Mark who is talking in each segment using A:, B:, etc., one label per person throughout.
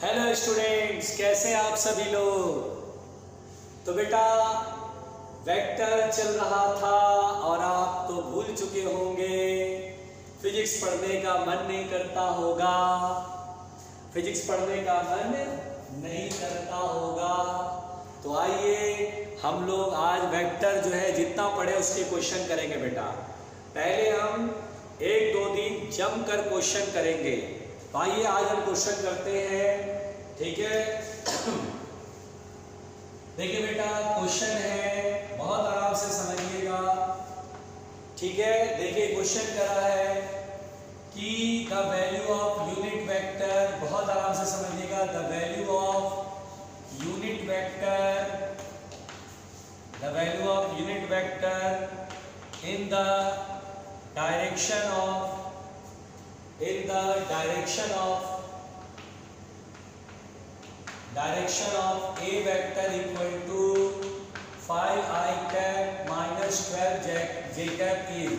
A: Hello students, कैसे हैं आप सभी लोग। तो बेटा वेक्टर चल रहा था और आप तो भूल चुके होंगे। फिजिक्स पढ़ने का मन नहीं करता होगा, फिजिक्स पढ़ने का मन नहीं करता होगा। तो आइए हम लोग आज वेक्टर जो है जितना पढ़े उसके क्वेश्चन करेंगे बेटा। पहले हम 1-2 दिन जम कर क्वेश्चन करेंगे। तो आइए आज हम क्वेश्चन करते हैं, ठीक है। देखिए बेटा क्वेश्चन है, बहुत आराम से समझिएगा, ठीक है। देखिए क्वेश्चन करा है कि the value of unit vector, बहुत आराम से समझिएगा, the value of unit vector, the value of unit vector in the direction of a vector equal to 5i cap minus 12 j cap is,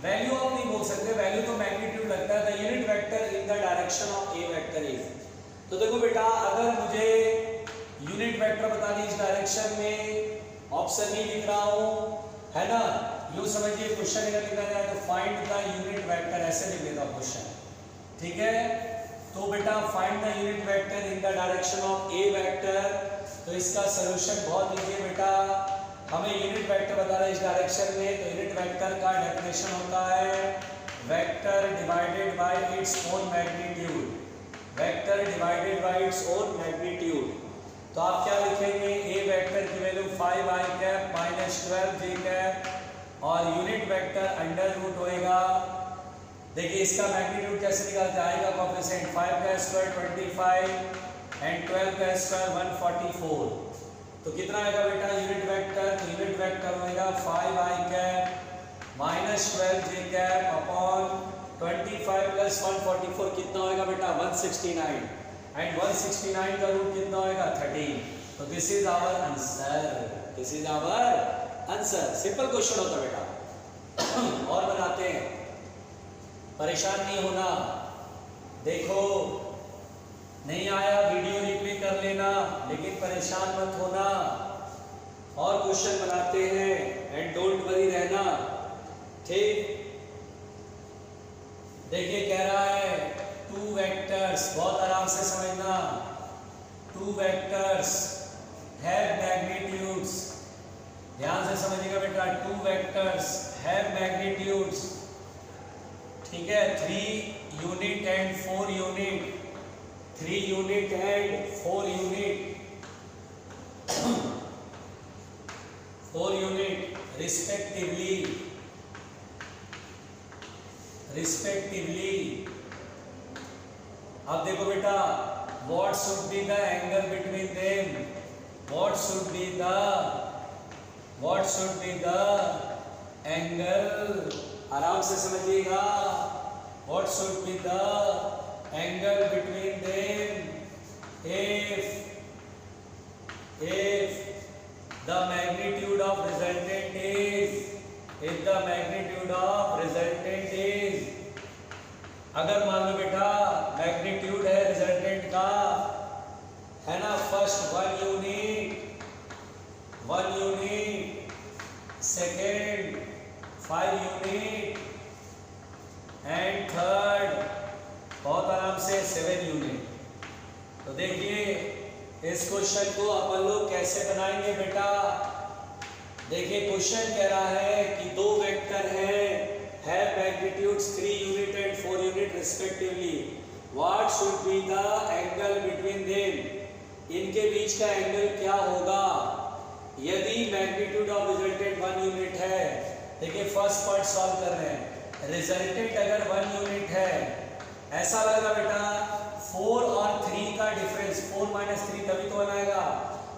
A: value आप नहीं बोल सकते, वैल्यू तो magnitude लगता है। The unit vector in the direction of a vector is. तो देखो बेटा, अगर मुझे यूनिट वेक्टर बतानी इस डायरेक्शन में, ऑप्शन ही लिख रहा हूं, है ना। यूं समझिए क्वेश्चन अगर लिखा जाए तो फाइंड द यूनिट वेक्टर, ऐसे लिख लेता क्वेश्चन, ठीक है। तो बेटा find the unit vector in the direction of A vector. तो इसका सॉल्यूशन बहुत इजी है बेटा। हमें यूनिट वेक्टर बताना है इस डायरेक्शन में, तो यूनिट वेक्टर का डेफिनेशन होता है vector divided by its own magnitude, vector divided by its own magnitude. तो आप क्या लिखेंगे, ए वेक्टर की value 5i cap minus 12 j cap, और यूनिट वेक्टर अंडर रूट होएगा। देखिए इसका मैग्नीट्यूड कैसे निकालते आएगा, कोएफिशिएंट 5 का स्क्वायर 25 एंड 12 का स्क्वायर 144। तो कितना आएगा बेटा यूनिट वेक्टर, तो यूनिट वेक्टर होएगा 5i cap minus 12 j cap upon 25 plus 144, कितना होएगा बेटा 169, एंड 169 का रूट कितना होएगा 13। तो this is our answer, this is our answer. Simple question होता बेटा। और बनाते हैं, परेशान नहीं होना। देखो नहीं आया वीडियो रिप्ले कर लेना, लेकिन परेशान मत होना। और क्वेश्चन बनाते हैं एंड डोंट वरी रहना, ठीक। देखिए कह रहा है टू वेक्टर्स, बहुत आराम से समझना, टू वेक्टर्स हैव मैग्नीट्यूड्स, ध्यान से समझिएगा बेटा, टू वेक्टर्स हैव मैग्नीट्यूड्स, ठीक है, 3 unit and 4 unit, 3 unit and 4 unit, 4 unit respectively, अब देखो बेटा, what should be the angle between them, what should be the angle, आराम से समझिएगा, what should be the angle between them if the magnitude of resultant is, अगर मान लो बेटा magnitude है रिजल्टेंट का, है ना, first 1 unit, second 5 unit and third बहुत आराम से 7 यूनिट। तो देखिए इस क्वेश्चन को अपन लोग कैसे बनाएंगे बेटा। देखिए क्वेश्चन कह रहा है कि दो वेक्टर है magnitudes 3 unit and 4 unit respectively, what should be the angle between them, इनके बीच का एंगल क्या होगा यदि मैग्नीट्यूड ऑफ रिजल्टेंट 1 यूनिट है। देखिए फर्स्ट पार्ट सॉल्व कर रहे हैं, रिजल्टेंट अगर 1 यूनिट है, ऐसा लगेगा बेटा 4 और 3 का डिफरेंस, 4 - 3 तभी तो बनाएगा।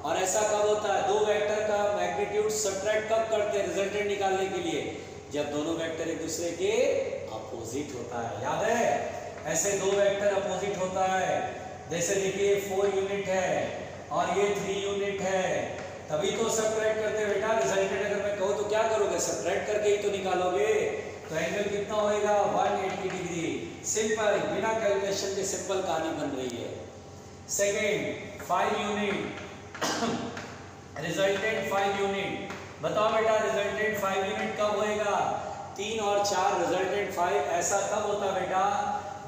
A: और ऐसा कब होता है, दो वेक्टर का मैग्नीट्यूड सब्ट्रैक्ट कब करते हैं रिजल्टेंट निकालने के लिए, जब दोनों वेक्टर एक दूसरे के अपोजिट होता है, याद है। ऐसे दो वेक्टर अपोजिट होता है, जैसे देखिए 4 यूनिट है और ये 3 यूनिट है, तभी तो सब्ट्रैक्ट करते हैं बेटा। रिजल्टेंट अगर मैं कहूँ तो क्या करोगे, सब्ट्रैक्ट करके ही तो निकालोगे। तो एंगल कितना होएगा 180 डिग्री। सिंपल, बिना कैलकुलेशन के सिंपल कहानी बन रही है। Second 5 unit, resultant 5 unit. बताओ बेटा रिजल्टेंट 5 यूनिट कब होएगा? 3 और 4 रिजल्टेंट 5 ऐसा कब होता बेटा?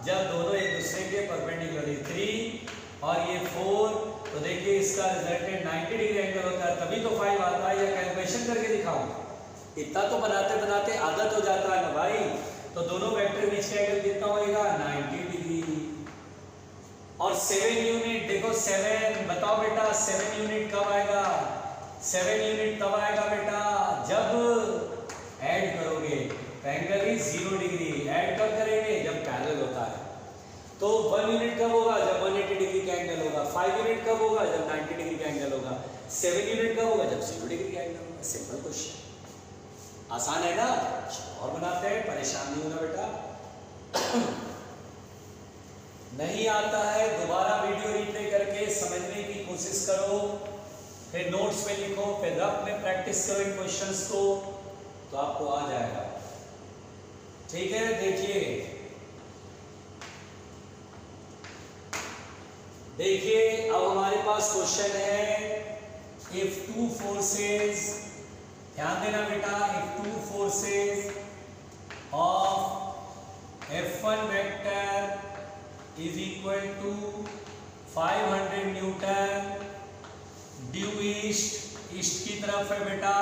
A: जब दोनों एक दूसरे के परपेंडिकुलर, 3 और ये 4, तो देखिए इसका रिजल्टेंट 90 डिग्री एंगल होता है, तभी तो 5 आता है। या कैलकुलेशन करके दिखाऊं? इतना तो बनाते बनाते आदत हो जाता है ना भाई। तो दोनों वेक्टर बीच का एंगल कितना होएगा? 90 डिग्री। और 7 यूनिट, देखो 7, बताओ बेटा 7 यूनिट कब आएगा? 7 यूनिट तब आएगा बेटा जब ऐड करोगे, एंगल इज 0 डिग्री। ऐड कब करेंगे? जब पैरेलल होता है। तो 1 यूनिट कब होगा? जब 180 डिग्री का एंगल होगा। 5 यूनिट कब होगा? जब 90 डिग्री का एंगल होगा। 7 यूनिट कब होगा? जब 0 डिग्री का एंगल होगा। सिंपल क्वेश्चन, आसान है ना? और बनाते हैं, परेशान नहीं होना बेटा। नहीं आता है दोबारा वीडियो रिप्ले करके समझने की कोशिश करो, फिर नोट्स पे लिखो, फिर रफ में प्रैक्टिस करो इन क्वेश्चंस को, तो आपको आ जाएगा। ठीक है, देखिए अब हमारे पास क्वेश्चन है, इफ टू फोर्सेस, ध्यान देना बेटा, if two forces of F1 vector is equal to 500 newton due east, east की तरफ है बेटा,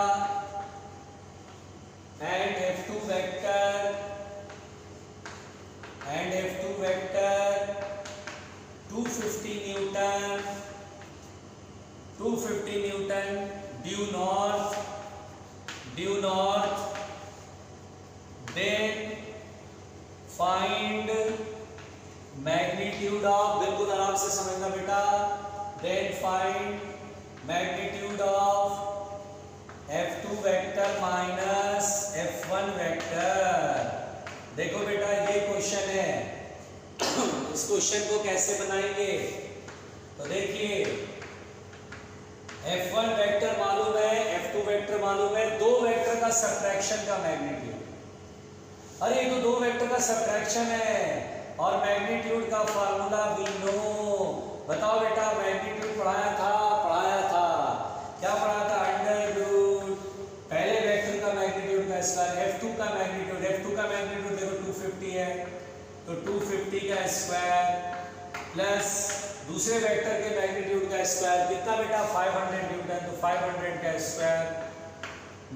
A: and F2 vector 250 newton due north, then find magnitude of, बिल्कुल आराम से समझना बेटा, then find magnitude of F2 vector minus F1 vector. देखो बेटा ये क्वेश्चन है, इस क्वेश्चन को कैसे बनाएंगे? तो देखिए F1 वेक्टर मालूम है, F2 वेक्टर मालूम है, दो वेक्टर का सब्ट्रैक्शन का मैग्नीट्यूड। अरे ये तो दो वेक्टर का सब्ट्रैक्शन है, और मैग्नीट्यूड का फार्मूला भी नो। बताओ बेटा मैग्नीट्यूड पढ़ाया था, क्या पढ़ाया था? अंडर रूट पहले वेक्टर का मैग्नीट्यूड का स्क्वायर, F2 का मैग्नीट्यूड देखो 250 है, तो 250 का स्क्वायर प्लस दूसरे वेक्टर के मैग्नीट्यूड का स्क्वायर कितना बेटा? 500 न्यूटन, तो 500 का स्क्वायर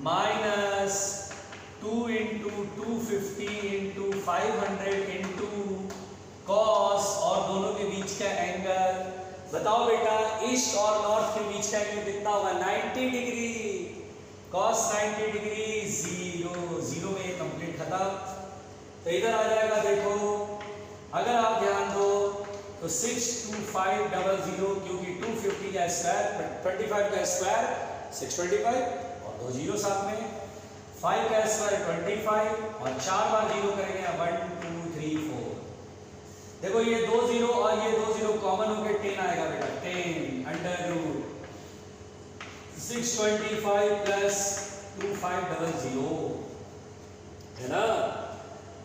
A: माइनस 2 × 250 × 500 × cos, और दोनों के बीच का एंगल बताओ बेटा, ईस्ट और नॉर्थ के बीच का एंगल कितना होगा? 90 डिग्री। cos 90 डिग्री 0 में ये कंप्लीट खत्म। तो इधर आ जाएगा, देखो अगर आप ध्यान दो तो 62500, क्योंकि 250 का स्क्वायर 25 का स्क्वायर 625 और 2 जीरो साथ में, 5 का स्क्वायर 25 और 4 बार जीरो करेंगे 1 2 3 4। देखो ये 2 जीरो और ये 2 जीरो कॉमन होकर 10 आएगा बेटा, 10 अंडर रूट 625 प्लस 2500 है ना।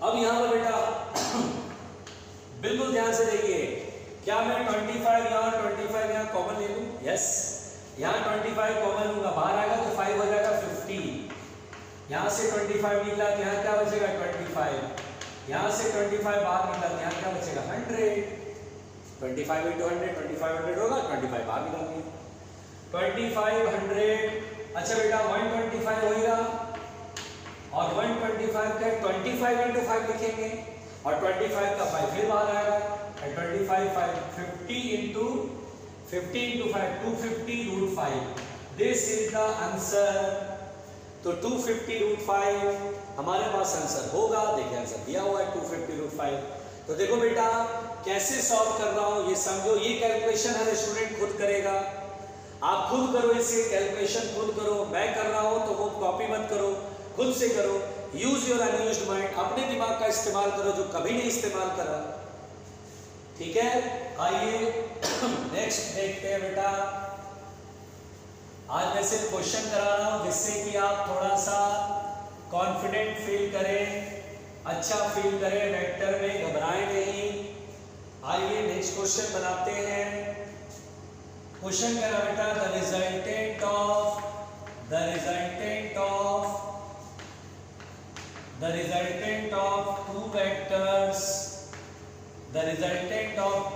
A: अब यहां पर बेटा बिल्कुल ध्यान से देखिए, क्या मैं 25 यहाँ कॉमन ले लूं? यस, यहाँ 25 कॉमन लूंगा, बाहर आएगा तो 5 हो जाएगा 50। यहाँ से 25 निकला तो यहाँ क्या बचेगा? 25। यहाँ से 25 बाहर निकला तो यहाँ क्या बचेगा? 100। 25 × 100 2500 होगा, 25 बाहर निकाल दिया 2500। अच्छा बेटा 125 होगा, और 125 का 25 × 5 लिखेंगे, और 25 का 5 फिर बाहर आएगा, 25 5 50 × 5 250 √5। This is the answer. तो 250 √5 हमारे पास आंसर होगा। देखिए आंसर दिया हुआ है 250 √5। तो देखो बेटा कैसे सॉल्व कर रहा हूं ये समझो। ये कैलकुलेशन हर स्टूडेंट खुद करेगा, आप खुद करो, इसे कैलकुलेशन खुद करो। मैं कर रहा हूं तो वो कॉपी मत करो, खुद से करो। यूज योर अनयूज्ड माइंड, अपने दिमाग का इस्तेमाल करो जो कभी नहीं इस्तेमाल करा। ठीक है, आइए नेक्स्ट देखते हैं बेटा। आज मैं सिर्फ क्वेश्चन करा रहा हूं जिससे कि आप थोड़ा सा कॉन्फिडेंट फील करें, अच्छा फील करें, वेक्टर में घबराएं नहीं। आइए नेक्स्ट क्वेश्चन बनाते हैं। क्वेश्चन कह रहा बेटा the resultant of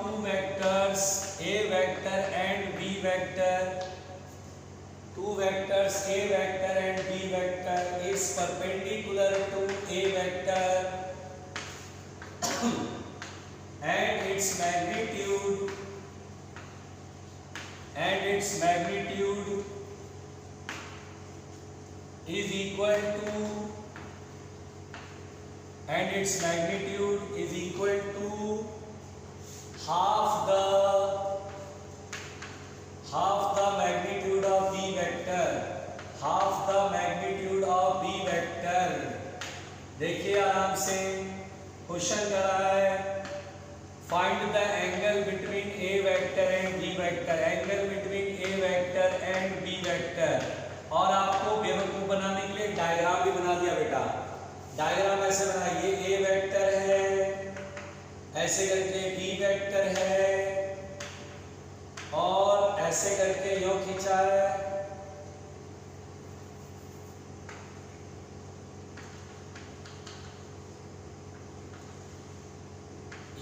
A: two vectors a vector and b vector, two vectors a vector and b vector is perpendicular to a vector and its magnitude is equal to half the magnitude of b vector, देखिए आराम से question कर रहा है find the angle between A vector and B vector, और आपको बेवकूफ बनाने के लिए डायग्राम भी बना दिया बेटा। डायग्राम ऐसे बना, ये ए वेक्टर है, ऐसे करके बी वेक्टर है और ऐसे करके यो खींचा है,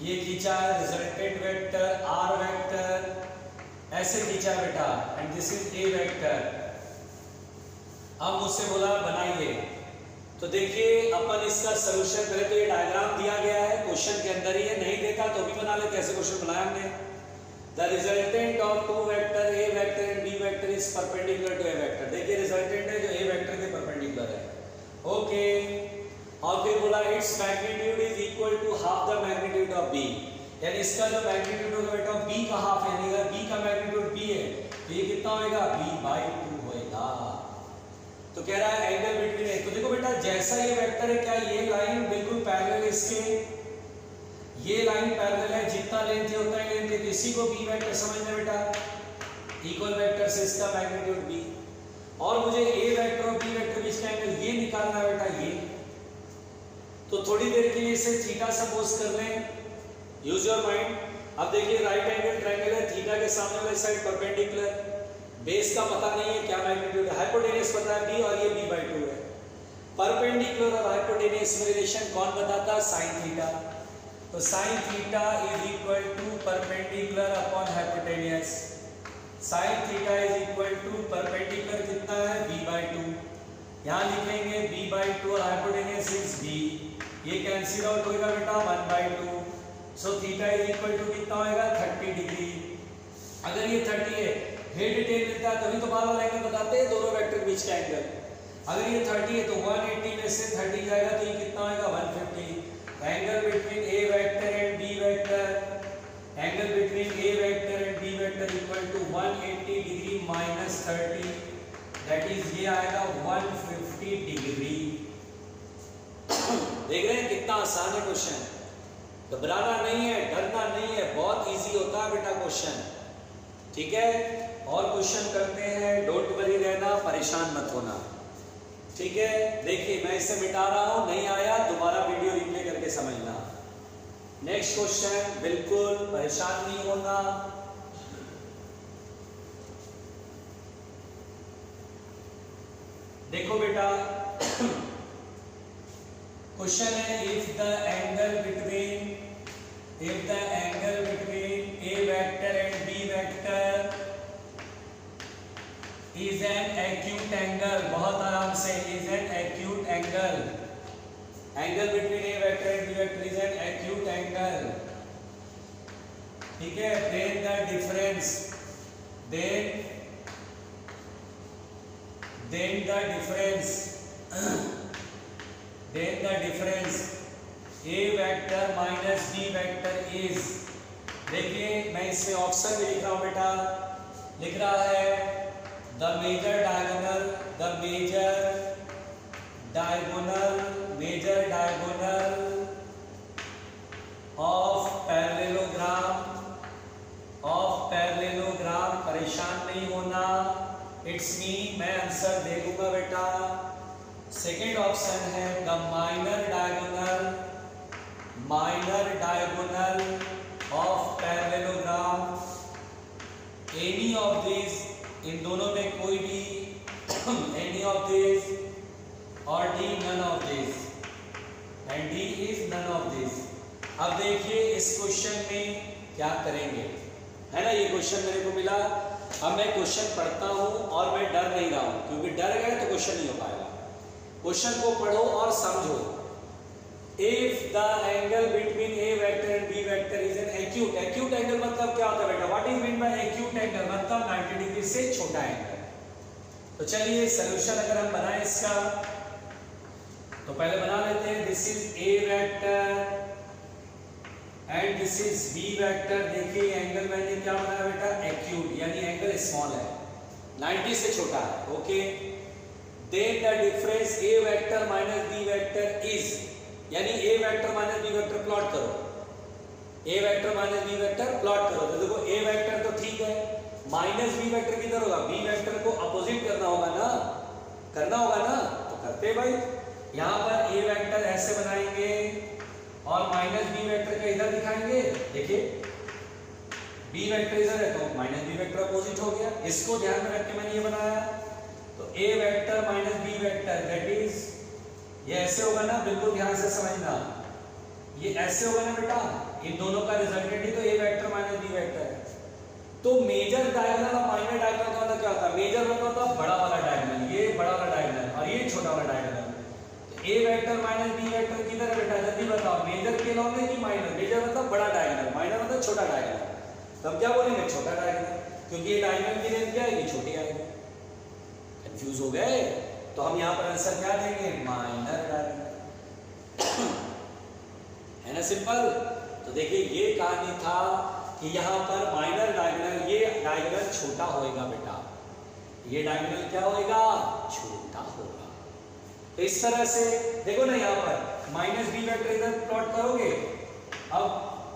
A: ये खींचा है रिजल्टेंट वेक्टर आर वेक्टर, ऐसे खींचा बेटा and this is A vector. अब मुझसे बोला बनाइए, तो देखिए अपन इसका सलूशन पहले तो ये डायग्राम दिया गया है क्वेश्चन के अंदर ही है, नहीं देखा तो भी बना लेते, ऐसे क्वेश्चन बनाया हमने। The resultant of two vector A vector and B vector is perpendicular to A vector, देखिए रिजल्टेंट है जो ए वेक्टर के परपेंडिकुलर है, ओके। और फिर बोला its magnitude is equal to half the magnitude of B, यानी इसका जो मैग्नीट्यूड होगा बेटा बी का हाफ, यानी अगर बी का मैग्नीट्यूड बी है तो ये कितना होगा b/2 होएगा। तो कह रहा है एंगल बिटवीन ए, तो देखो बेटा जैसा ये वेक्टर है, क्या ये लाइन बिल्कुल पैरेलल है इसके, ये लाइन पैरेलल है, जितना लेंथ है उतना ही लेंथ है, इसी को बी वेक्टर समझना बेटा, इक्वल वेक्टर से इसका मैग्नीट्यूड बी, और मुझे ए वेक्टर और बी वेक्टर बीच का एंगल ये निकालना है बेटा ये। तो थोड़ी देर के लिए इसे थीटा सपोज कर लें, यूज योर माइंड। अब देखिए राइट एंगल ट्रायंगल है, थीटा के सामने वाली साइड परपेंडिकुलर, बेस का पता नहीं है क्या मैग्नीट्यूड है, हाइपोटेन्यूस पता है b और ये b/2 है। परपेंडिकुलर और हाइपोटेन्यूस में रिलेशन कौन बताता है, sin थीटा। तो sin theta is equal to perpendicular upon hypotenuse, sin theta is equal to perpendicular कितना है b/2, यहाँ लिखेंगे b/2 और हाइपोटेन्यूस इज b, ये कैंसिल आउट होगा बेटा 1/2, so theta is equal to कितना होगा 30 डिग्री। अगर ये 30 है, हेड टेल मिलता है तभी तो बार वाला एंगल बताते हैं दोनों वेक्टर के बीच का एंगल। अगर ये 30 है तो 180 में से 30 जाएगा तो ये कितना होगा 150। Angle between A vector and B vector, equal to 180 degree minus 30, that is ये आएगा 150 डिग्री। देख रहे हैं कितना आसान है क्वेश्चन, घबराना नहीं है, डरना नहीं है, बहुत इजी होता है बेटा क्वेश्चन, ठीक है। और क्वेश्चन करते हैं, डोंट वरी रहना, परेशान मत होना, ठीक है। देखिए मैं इसे मिटा रहा हूं, नहीं आया दोबारा वीडियो रिप्ले करके समझना। नेक्स्ट क्वेश्चन, बिल्कुल परेशान नहीं होना। देखो बेटा क्वेश्चन है if the angle between A vector and B vector is an acute angle, बहुत आराम से, is an acute angle, angle between A vector and B vector is an acute angle, ठीक है। Then the difference A vector minus B vector is, देखिए मैं इसमें option भी लिख रहा हूं बेटा, लिख रहा है the major diagonal of parallelogram, परेशान नहीं होना, इट्स मी, मैं आंसर दे दूंगा बेटा। सेकेंड ऑप्शन है the minor diagonal of parallelogram any of this, इन दोनों में कोई भी, एनी ऑफ दिस, और D none of this, and D is none of this. अब देखिए इस क्वेश्चन में क्या करेंगे, है ना, ये क्वेश्चन मेरे को मिला। अब मैं क्वेश्चन पढ़ता हूं और मैं डर नहीं रहा हूं, क्योंकि डर गए तो क्वेश्चन नहीं हो पाएगा। क्वेश्चन को पढ़ो और समझो। If the angle between A vector and B vector is an acute, acute angle मतलब क्या होता है बेटा, what is mean by acute angle, मतलब 90 डिग्री से छोटा एंगल। तो चलिए सॉल्यूशन अगर हम बनाएं इसका, तो पहले बना लेते हैं। This is A vector and this is B vector. देखिए एंगल मैंने क्या बनाया बेटा, एक्यूट, यानी एंगल स्मॉल है, 90 से छोटा है, okay. Then the difference A vector minus B vector is, यानी A vector minus B vector plot करो, A vector minus B vector plot करो। तो देखो ए वेक्टर तो ठीक है, माइनस बी वेक्टर किधर होगा, बी वेक्टर को अपोजिट करना होगा ना, करना होगा ना, तो करते भाई। यहां पर ए वेक्टर ऐसे बनाएंगे और माइनस बी वेक्टर का इधर दिखाएंगे। देखिए बी वेक्टर इधर है तो माइनस बी वेक्टर अपोजिट हो गया, इसको ध्यान में रख के मैंने ये बनाया। तो A vector minus B vector that is, ये ऐसे होगा ना, बिल्कुल ध्यान से समझना, ये ऐसे होगा ना बेटा, इन दोनों का रिजल्टेंट ही तो A vector minus B vector है। तो मेजर डायगोनल और माइनर डायगोनल का मतलब क्या होता है, मेजर मतलब होता है बड़ा वाला डायगोनल, ये बड़ा वाला डायगोनल और ये छोटा वाला डायगोनल। तो A vector minus B vector किधर है बेटा, जल्दी बताओ, मेजर के लॉन्ग है कि माइनर, मेजर मतलब बड़ा डायगोनल, माइनर मतलब छोटा डायगोनल। तब क्या बोलेंगे, छोटा डायगोनल, क्योंकि ये डायगोनल की लेंथ क्या आएगी, छोटी आएगी। कंफ्यूज हो गए, तो हम यहाँ पर आंसर क्या देंगे, माइनर डायगोनल, है ना, सिंपल। तो देखिए ये कहानी था कि यहाँ पर माइनर डायगोनल, ये डायगोनल छोटा होएगा बेटा, ये डायगोनल क्या होएगा, छोटा होगा। तो इस तरह से देखो ना, यहाँ पर माइनस बी वेक्टर इधर प्लॉट करोगे, अब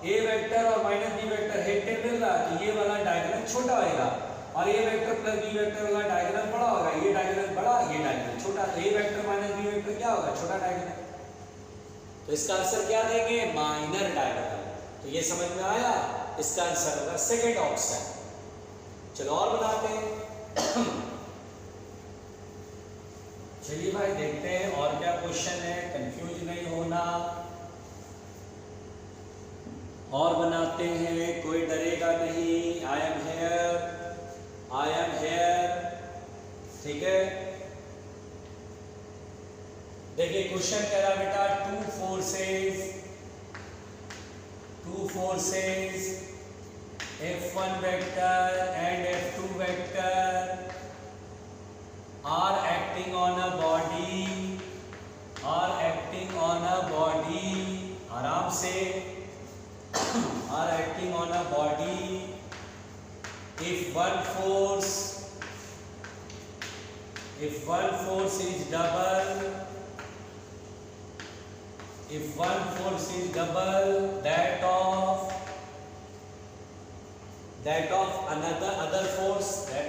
A: ए वेक्टर और minus B vector head tail मिल रहा, तो ये वाला डायगोनल छोटा होएगा, और A vector plus B vector वाला डायगोनल बड़ा होगा, ये डायगोनल बड़ा, ये डायगोनल छोटा। तो A vector minus B vector क्या होगा, छोटा डायगोनल। तो इसका आंसर क्या देंगे, माइनर डायगोनल। तो ये समझ में आया, इसका आंसर होगा सेकंड ऑप्शन। चलो और बनाते हैं। चलिए भाई देखते हैं और क्या क्वेश्चन है, कंफ्यूज नहीं होना, और बनाते हैं, कोई डरेगा नहीं। I am here, I am here, ठीक है। देखिए क्वेश्चन कह रहा बेटा, two forces F1 vector and F2 vector are acting on a body, आराम से are acting on a body. If one force is double, that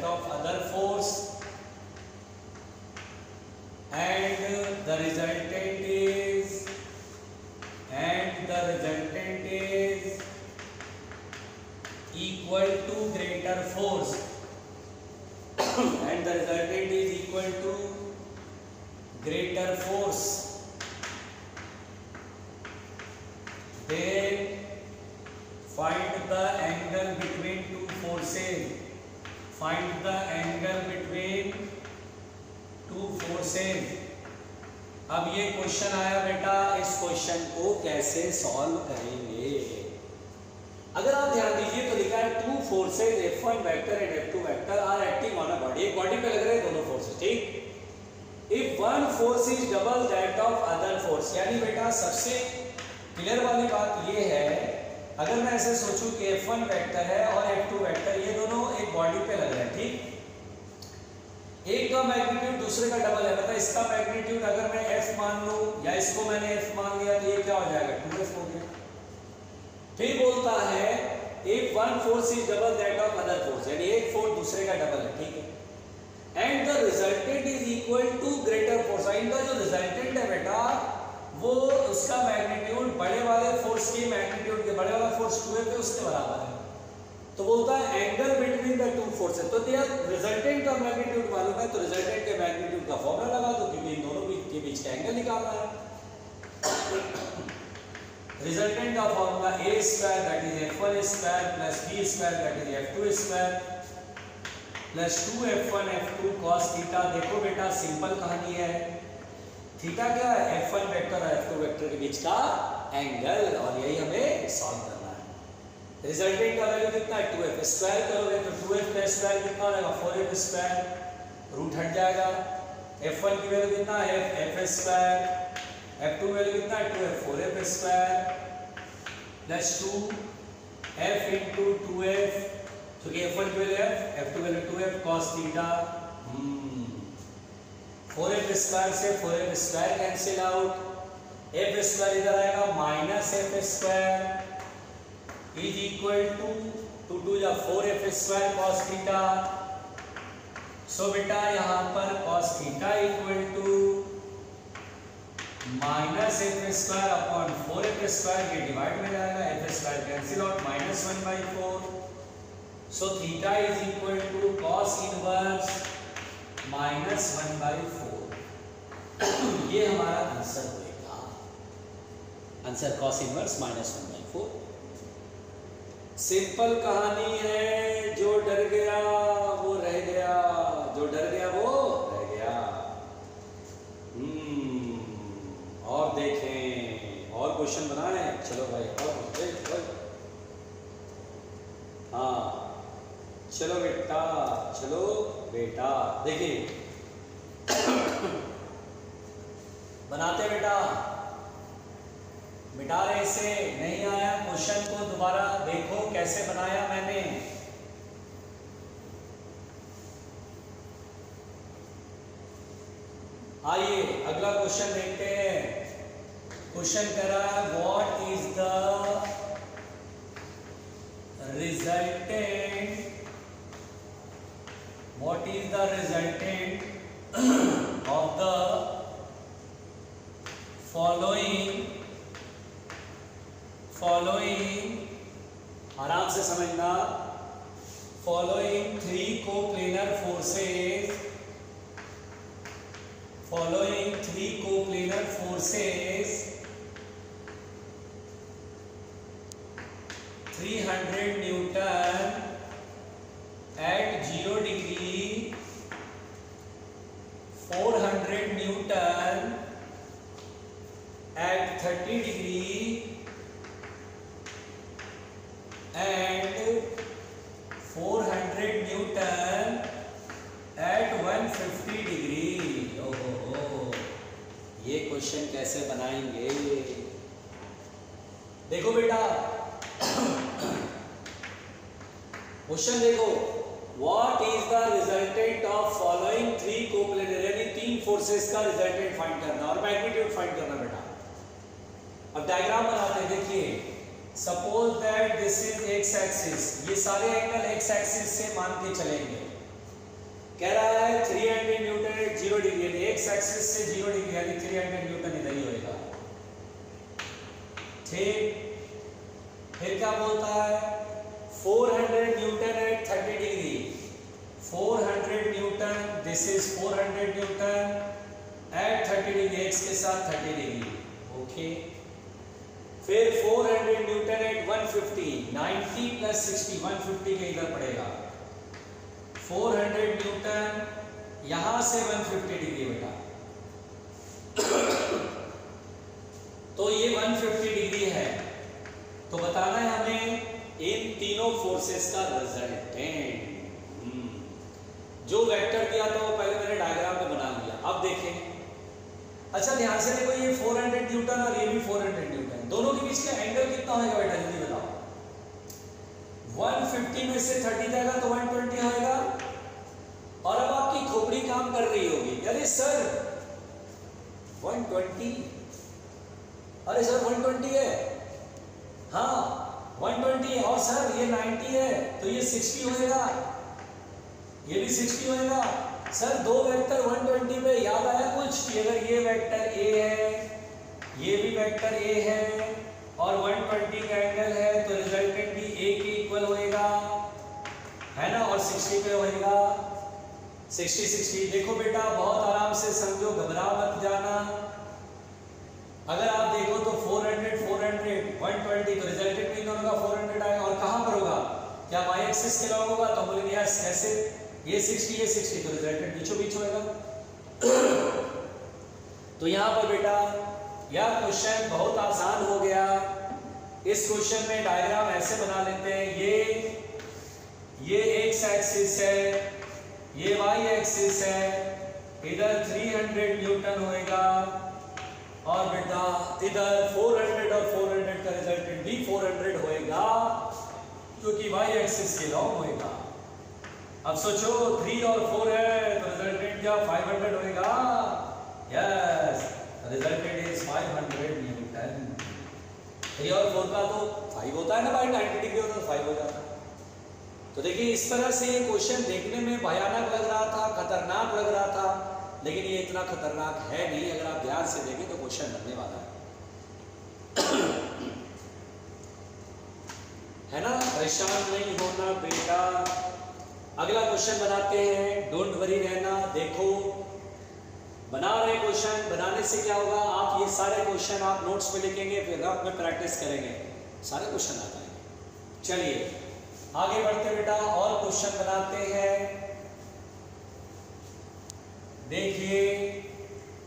A: of other force, and the resultant is equal to greater force, and the resultant is equal to greater force, then find the angle between two forces. अब ये question आया बेटा, इस question को कैसे solve करेंगे? अगर आप ध्यान दीजिए तो लिखा है two forces F1 vector and F2 vector are acting on a body. एक बॉडी पे लग रहे हैं दोनों फोर्सेज, ठीक। If one force is double that of other force, यानी बेटा सबसे क्लियर वाली बात ये है, अगर मैं ऐसे सोचूं कि F1 वेक्टर है और F2 वेक्टर, ये दोनों एक बॉडी पे लग रहे हैं, ठीक। एक का मैग्नीट्यूड दूसरे का डबल है, मतलब इसका मैग्नीट्यूड अगर मैं F मान लूं या इसको मैंने F मान लिया तो ये क्या हो जाएगा, 2F हो गया। फिर बोलता है if one force is double that of other force, यानी एक फोर्स दूसरे का डबल है, ठीक है। And the resultant is equal to greater force, इनका जो रिजल्टेंट है बेटा वो उसका मैग्नीट्यूड बड़े वाले फोर्स के मैग्नीट्यूड के, बड़े वाला फोर्स 2F है उसके बराबर है। तो बोलता है angle between the two forces. तो यार रिजल्टेंट का मैग्नीट्यूड मालूम है तो रिजल्टेंट के मैग्नीट्यूड का फॉर्मूला लगा दो, क्योंकि इन दोनों के बीच का एंगल निकालना है। रिजल्टेंट का formula a square that is f1 square plus b square that is f2 square plus 2f1 f2 cos theta. देखो बेटा सिंपल कहानी है, थीटा क्या है, f1 वेक्टर और f2 वेक्टर के बीच का एंगल, और यही हमें सॉल्व करना है। रिजल्टेंट का वैल्यू कितना है 2f, स्क्वायर करोगे तो 2f का स्क्वायर कितना हो जाएगा 4f स्क्वायर, रूट हट जाएगा। f1 की वैल्यू कितना है f स्क्वायर, f2 वैल्यू कितना है 2f 4f square plus 2f into 2f, क्योंकि f1 की value f, f2 value 2f cos theta. 4f square से 4f square cancel out, f square इधर आएगा minus f square is equal to 2 या 4f square cos theta. सो बेटा यहाँ पर cos theta equal to minus f square upon 4f square, ये divide में जाएगा, f square cancel out, minus 1/4। So theta is equal to cos inverse minus 1/4। ये हमारा answer होगा, answer cos inverse minus 1/4। Simple कहानी है, जो डर गया वो रह गया, जो डर गया वो रह गया। और देखें, और क्वेश्चन बनाएं, चलो भाई और हाँ चलो बेटा, चलो बेटा, देखिए बनाते बेटा, मिटा रहे इसे, नहीं आया क्वेश्चन को दोबारा देखो कैसे बनाया मैंने। आइए अगला क्वेश्चन देखते हैं। क्वेश्चन कह रहा है what is the resultant of the following, आराम से समझना, following 3 coplanar forces, 300 Newton at 0 degree, 400 Newton at 30 degree and 400 Newton at 150 degree. ओहो, ये क्वेश्चन कैसे बनाएंगे? देखो बेटा क्वेश्चन देखो, what is the resultant of following 3 coplanar, यानी 3 फोर्सेस का रिजल्टेंट फाइंड करना और मैग्नीट्यूड फाइंड करना बेटा। अब डायग्राम बनाते हैं, देखिए suppose that this is x axis, ये सारे एंगल एक्स एक्सिस से मान के चलेंगे। कह रहा है 300 न्यूटन एट 0 डिग्री, यानी एक्स एक्सिस से 0 डिग्री यानी 300 न्यूटन इधर ही होएगा, ठीक। फिर क्या बोलता है 400 newton at 30 degree, 400 newton, this is 400 newton at 30 degree, X के साथ 30 डिग्री, ओके। फिर 400 न्यूटन एट 150, 90 प्लस 60, 150 के इधर पड़ेगा, 400 न्यूटन यहां से 150 डिग्री बेटा, तो ये 150 डिग्री है। तो बताना है हमें इन तीनों फोर्सेस का रिजल्टेंट। जो वेक्टर दिया था वो पहले मैंने डायग्राम में बना लिया। अब देखें, अच्छा ध्यान से देखो, ये 400 न्यूटन और ये भी 400 न्यूटन, दोनों के बीच का एंगल कितना होगा बेटा, जल्दी बताओ। 150 में से 30 जाएगा तो 120 होएगा। और अब आपकी खोपड़ी काम कर रही होगी, अरे सर 120, अरे सर 120 है, हाँ 120 है, और सर ये 90 है तो ये 60 होएगा, ये भी 60 होएगा। सर दो वेक्टर 120 पे याद आया कुछ कि अगर ये वेक्टर A है, ये भी वेक्टर A है और 120 का एंगल है तो रिजल्टेंट भी A के इक्वल होएगा। है ना, और 60 पे होएगा 60। देखो बेटा बहुत आराम से समझो, घबरा मत जाना। अगर आप देखो तो 400 400 120 तो रिजल्टेंट में दोनों का 400 आएगा। और कहां पर होगा, क्या y एक्सिस के लॉन्ग होगा, तो बोलेंगे यस कैसे, ये 60 तो रिजल्टेंट बीचों बीच होएगा। तो यहां पर बेटा यह क्वेश्चन बहुत आसान हो गया। इस क्वेश्चन में डायग्राम ऐसे बना लेते हैं, ये एक्स एक्सिस है, ये वाई एक्सिस है, इधर 300 न्यूटन होएगा और बेटा इधर 400 और 400 का रिजल्टेंट भी 400 होएगा क्योंकि वाई एक्सिस के लॉन्ग होएगा। अब सोचो 3 और 4 है तो रिजल्टेंट क्या 500 होएगा। Yes, resultant is 500 Newton. 3 और 4 का तो 5 होता है ना भाई, 90 डिग्री होता तो 5 हो जाता। तो देखिए इस तरह से ये क्वेश्चन देखने में भयानक लग रहा था, खतरनाक लग रहा था, लेकिन ये इतना खतरनाक है नहीं। अगर आप ध्यान से देखें तो क्वेश्चन बनने वाला है ना। परेशान नहीं होना बेटा। अगला क्वेश्चन बनाते हैं, डोंट वरी रहना। देखो बना रहे क्वेश्चन, बनाने से क्या होगा, आप ये सारे क्वेश्चन आप नोट्स पे लिखेंगे, फिर रफ में प्रैक्टिस करेंगे, सारे क्वेश्चन आ जाएंगे। चलिए आगे बढ़ते बेटा, और क्वेश्चन बनाते हैं। देखिए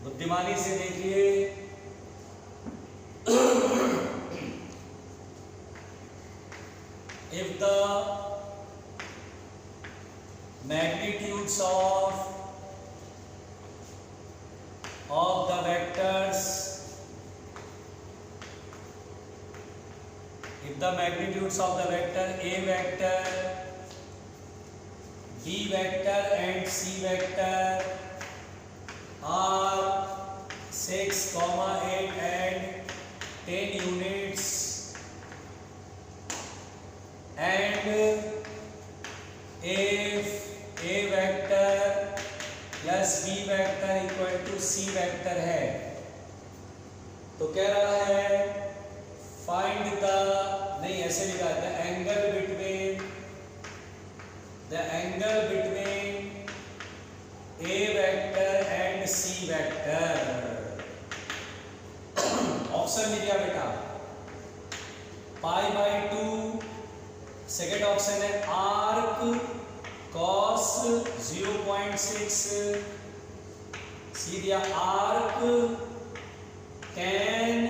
A: बुद्धिमानी से देखिए। If the magnitudes of the vectors, if the magnitudes of the vector A vector, B vector and C vector are 6, 8 and 10 units, and if A vector plus B vector equal to C vector है, तो कह रहा है find the, नहीं ऐसे लिखा है, the angle between A vector and C vector. Option लिख दिया बेटा, π/2, सेकेंड ऑप्शन है आर्क cos 0.6, सी दिया आर्क tan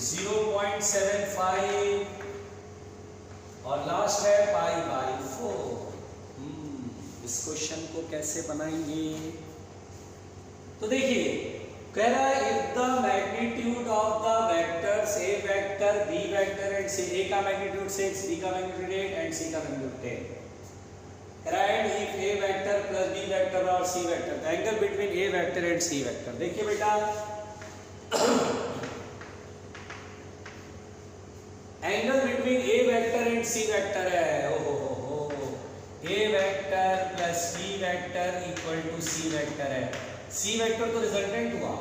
A: 0.75 और लास्ट है π/4। इस क्वेश्चन को कैसे बनाएंगे, तो देखिए कह रहा है if the magnitude of the vectors A vector B vector and C, A का मैग्नीट्यूड 6, B का मैग्नीट्यूड 8 एंड C का magnitude 10, right, if A vector plus B vector और C vector, the angle between A vector and C vector. देखिए बेटा angle between A vector and C vector है, ओहो A vector plus B vector equal to C vector है। C vector तो resultant हुआ।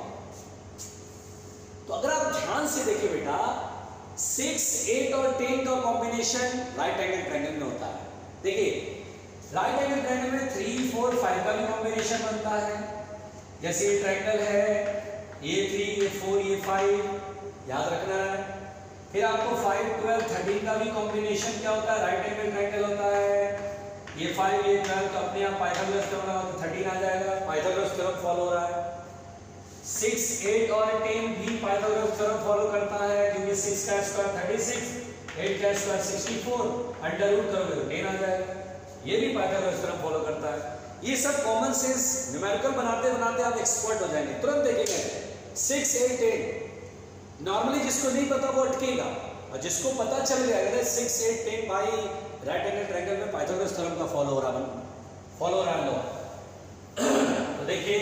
A: तो अगर आप ध्यान से देखिए बेटा 6, 8 और 10 का कॉम्बिनेशन राइट एंगल ट्रायंगल में होता है। देखिए राइट एंगल ट्रायंगल में 3, 4, 5 का भी कॉम्बिनेशन बनता है। जैसे ये ट्रायंगल है, ये 3, ये 4, ये 5, याद रखना है। फिर आपको 5, 12, 13 का भी कॉम्बिनेशन क्या होता है, राइट एंगल ट्रायंगल होता है। ये 5, ये 12 तो अपने आप पाइथागोरस थ्योरम लगा तो 13 आ जाएगा, पाइथागोरस थ्योरम फॉलो हो रहा है। 6, 8 और 10 भी पाइथागोरस थ्योरम फॉलो करता है क्योंकि 6 का स्क्वायर 36, 8 का स्क्वायर 64, अंडर रूट करोगे तो 10 आ जाएगा। ये भी पाइथागोरस थ्योरम फॉलो करता है। ये सब कॉमन सेंस न्यूमेरिकल बनाते बनाते आप एक्सपर्ट हो जाएंगे, तुरंत देखेंगे 6, 8, 10। नॉर्मली जिसको नहीं पता वो अटकेगा, और जिसको पता चल गया अगर 6, 8, 10 भाई राइट एंगल ट्रायंगल में पाइथागोरस थ्योरम का फॉलो हो रहा है लोग। तो देखिए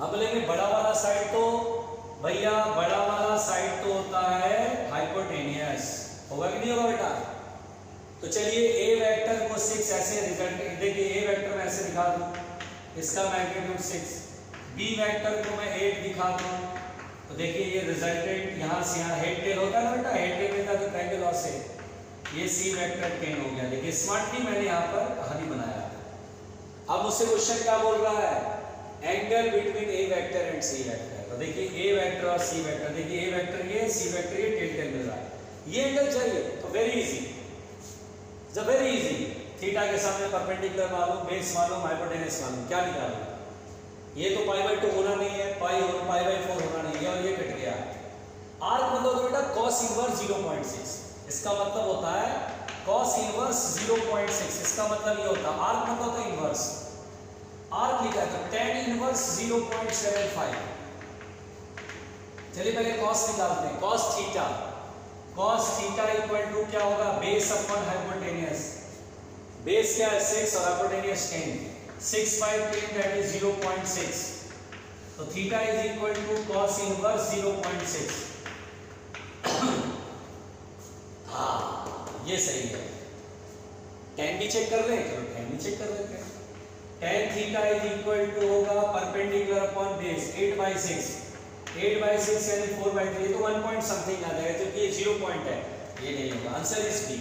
A: अब लेंगे बड़ा वाला साइड, तो भैया बड़ा वाला साइड तो होता है हाइपोटेनियस, होगा कि नहीं होगा बेटा। तो चलिए A वेक्टर को 6 ऐसे रिजल्ट, देखिए A वेक्टर में ऐसे दिखा दूं, इसका मैग्नीट्यूड 6, B वेक्टर को मैं 8 दिखा दूं, तो देखिए ये रिजल्टेंट यहाँ से यहाँ हेड टेल होता है ना बेटा, हेड टेल में था तो ट्रायंगल और से ये सी वेक्टर 10 हो गया। देखिए स्मार्टली मैंने यहाँ पर कहानी बनाया। अब मुझसे क्वेश्चन क्या बोल रहा है, angle between A vector and C vector. तो देखिए ए वेक्टर और सी वेक्टर, देखिए ए वेक्टर ये, सी वेक्टर ये, टेल मिल रहा है, ये एंगल चाहिए। तो very easy, very easy, theta के सामने परपेंडिकुलर मालूम, बेस मालूम, हाइपोटेनस मालूम, क्या निकालना? ये तो π/2 होना नहीं है, π/4 होना नहीं है, और ये कट गया। आर्क मतलब तो बेटा cos इनवर्स 0.6, इसका मतलब होता है cos इनवर्स 0.6, इसका मतलब ये होता है आर्क मतलब होता है इनवर्स, आर्क लिखा है तो tan इनवर्स 0.75। चलिए पहले cos निकालते हैं, cos थीटा इक्वल टू क्या होगा, बेस अपॉन हाइपोटेनियस। बेस क्या है 6 और हाइपोटेनियस 10, 6 by 10 that is 0.6, तो theta is equal to cos inverse 0.6। हाँ ये सही है। tan भी चेक कर लें, चलो tan भी चेक कर लेते हैं। tan theta is equal to होगा परपेंडिकुलर अपॉन बेस 8/6, 8/6 यानी 4/3, तो 1 पॉइंट समथिंग आ जाएगा, क्योंकि ये 0 पॉइंट है, ये नहीं होगा। Answer is B.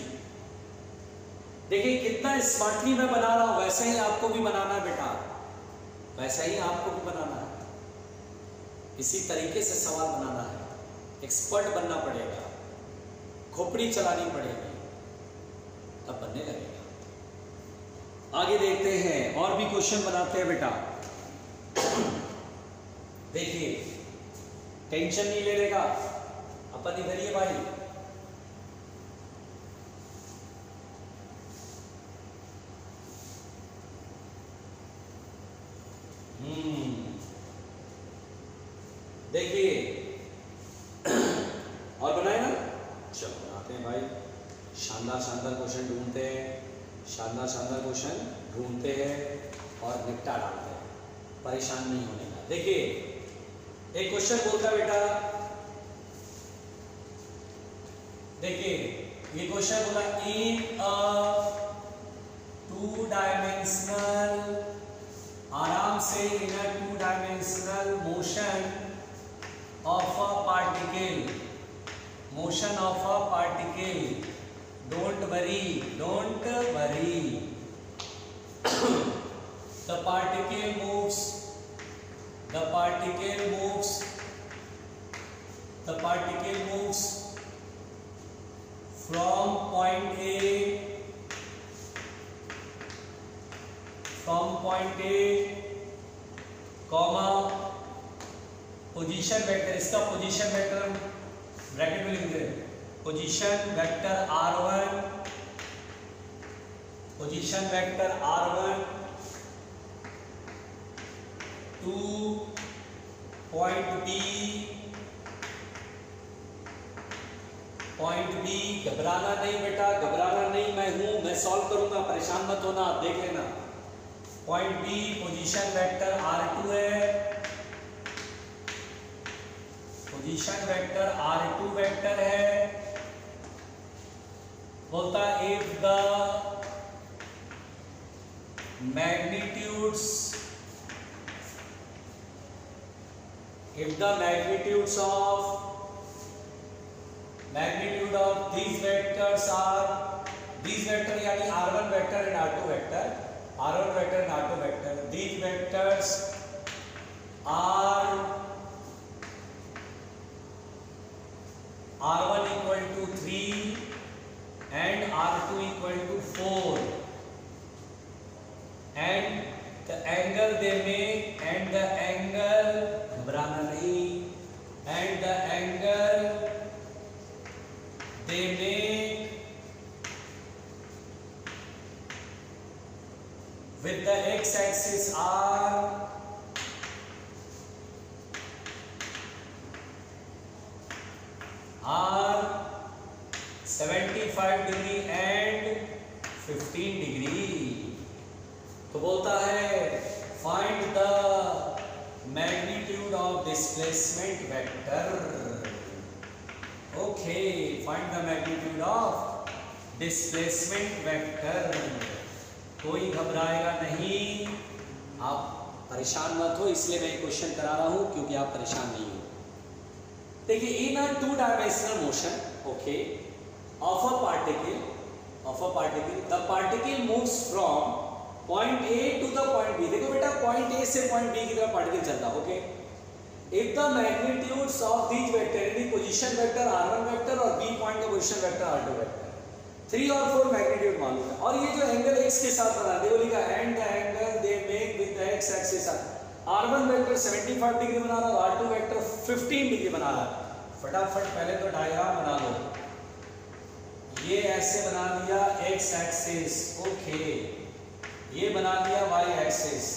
A: देखिए कितना स्मार्टली मैं बना रहा हूं, वैसे ही आपको भी बनाना है बेटा, वैसा ही आपको भी बनाना है, इसी तरीके से सवाल बनाना है, एक्सपर्ट बनना पड़ेगा, खोपड़ी चलानी पड़ेगी, तब बनने लगेगा। आगे देखते हैं और भी क्वेश्चन बनाते हैं बेटा। देखिए टेंशन नहीं लेने का, अपन इधर ही भाई। देखिए और बनाए ना, चलो बनाते हैं भाई। शानदार क्वेश्चन ढूंढते हैं, शानदार क्वेश्चन ढूंढते हैं और निपटा डालते हैं, परेशान नहीं होने का। देखिए एक क्वेश्चन बोलता बेटा, देखिए ये क्वेश्चन बोला, इन अ 2 डायमेंशनल, आराम से, इन a 2 dimensional motion of a particle, motion of a particle, don't worry, the particle moves from point A comma position vector, इसका पोजीशन वेक्टर हम ब्रैकेट में लिख दें, position vector r1 to point B. घबराना नहीं बेटा, घबराना नहीं, मैं सॉल्व करूंगा, परेशान मत होना, आप देख लेना। Point B position vector r2 है, पोजीशन वेक्टर r2 वेक्टर है। बोलता if the magnitudes of these vectors are, these vector यानी r1 vector and r2 vector, these vectors are r1 equal to 3 and r2 equal to 4, and the angle they make, and the angle, घबराना नहीं, and the angle they make with the x-axis are are 75 degree and 15 degree. तो बोलता है find the magnitude of displacement vector. Okay, find the magnitude of displacement vector. कोई घबराएगा नहीं, आप परेशान मत हो, इसलिए मैं क्वेश्चन करा रहा हूं क्योंकि आप परेशान नहीं हो। देखिए in a 2 dimensional motion, okay, of a particle of a particle, the particle moves from point A to the point B. देखो बेटा पॉइंट ए से पॉइंट बी की तरफ पार्टिकल चलता है, okay. If the magnitudes of these vector यानी position vector r1 vector और b point का पोजीशन वेक्टर r2 वेक्टर, 3 और 4 मैग्नीट्यूड मालूम है, और ये जो एंगल x के साथ बना दे वो लिखा and the angle they make with the x axis, r1 vector 75 degree बना रहा है और r2 वेक्टर 15 डिग्री बना रहा है। फटाफट पहले तो डायग्राम बना लो, ये ऐसे बना दिया x एक्सिस, ओके, ये बना दिया y एक्सिस,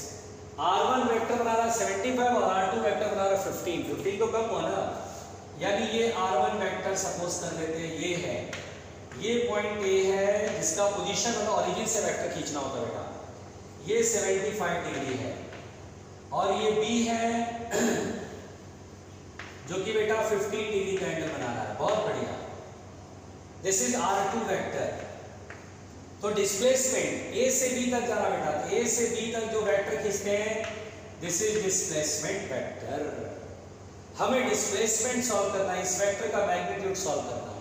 A: r1 वेक्टर बना रहा है 75 और r2 वेक्टर बना रहा है 15 तो कम हुआ ना, यानी ये r1 वेक्टर सपोज कर लेते हैं ये है, ये पॉइंट ए है जिसका पोजीशन मतलब ओरिजिन से वेक्टर खींचना होता है बेटा, ये 75 डिग्री है, और ये बी है जो कि बेटा 15 डिग्री का एंगल बना रहा है, बहुत बढ़िया। This is r2 vector. तो डिस्प्लेसमेंट ए से बी तक जा रहा बेटा, तो ए से बी तक जो वेक्टर खींचते हैं दिस इज डिस्प्लेसमेंट वेक्टर। हमें डिस्प्लेसमेंट सॉल्व करना है, इस वेक्टर का मैग्नीट्यूड सॉल्व करना है।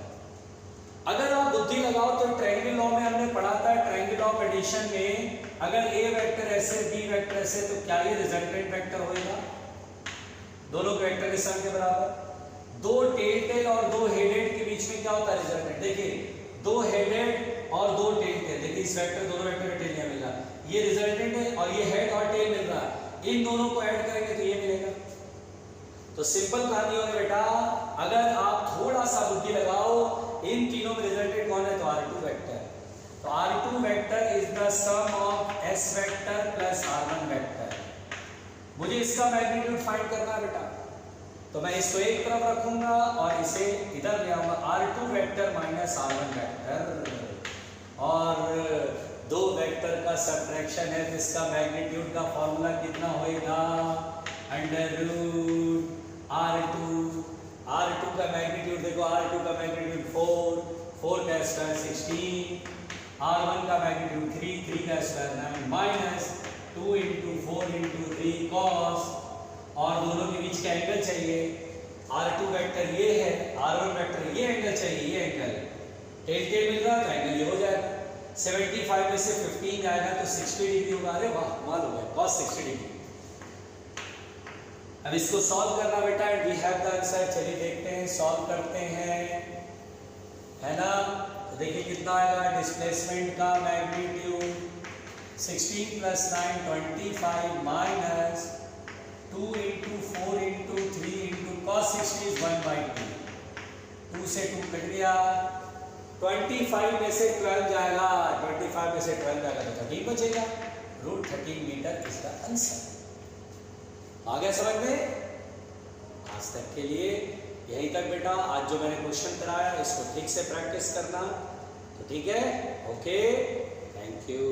A: अगर आप बुद्धि लगाओ तो ट्रायंगल लॉ में हमने पढ़ा था, ट्रायंगल ऑफ एडिशन में अगर ए वेक्टर ऐसे बी वेक्टर ऐसे तो क्या ये रिजल्टेंट वेक्टर होगा, दोनों के वेक्टर के सम के बराबर। दो टेल और दो हेडेड के बीच में क्या होता है रिजल्टेंट, देखिए दो हेडेड और दो टेल, देखिए इस वेक्टर दोनों वेक्टर का टेल यहाँ मिल रहा है, ये रिजल्टेंट है, और ये हेड और टेल मिल रहा है, इन दोनों को ऐड करेंगे तो ये मिलेगा। तो सिंपल कहानी होगी बेटा, अगर आप थोड़ा सा बुद्धि लगाओ, इन तीनों में रिजल्टेंट कौन है तो r2 वेक्टर। तो r2 vector is the sum of s vector plus r1 vector. मुझे इसका मैग्नीट्यूड फाइंड करना है बेटा, तो मैं इसको एक तरफ रखूंगा और इसे इधर ले आऊंगा, r2 vector minus r1 vector, और दो वेक्टर का सब्ट्रैक्शन है जिसका मैग्नीट्यूड का फॉर्मूला कितना होएगा, अंडर रूट r2 का मैग्नीट्यूड देखो, r2 का मैग्नीट्यूड 4 का स्क्वायर 16, r1 का मैग्नीट्यूड 3 का स्क्वायर 9 माइनस 2 × 4 × 3 cos, और दोनों के बीच का एंगल चाहिए, r2 वेक्टर ये है, r1 वेक्टर ये एंगल चाहिए, ये एंगल टेल टेल मिल रहा है तो एंगल ये हो जाएगा, 75 में से 15 जाएगा तो 60 डिग्री होगा। अरे वाह कमाल हो गया, cos 60 डिग्री। अब इसको सॉल्व करना बेटा, वी हैव द आंसर। चलिए देखते हैं, सॉल्व करते हैं, है ना। तो देखिए कितना आएगा, डिस्प्लेसमेंट का मैग्नीट्यूड 16 + 9 25 माइनस 2 × 4 × 3 × cos 60 is 1/2, 2 से 2 कट गया, 25 में से 12 जाएगा, 25 में से 12 जाएगा तो 13 बचेगा, √13 मीटर इसका आंसर। आ गया समझ में? आज तक के लिए यहीं तक बेटा। आज जो मैंने क्वेश्चन कराया इसको ठीक से प्रैक्टिस करना, तो ठीक है, ओके, थैंक यू।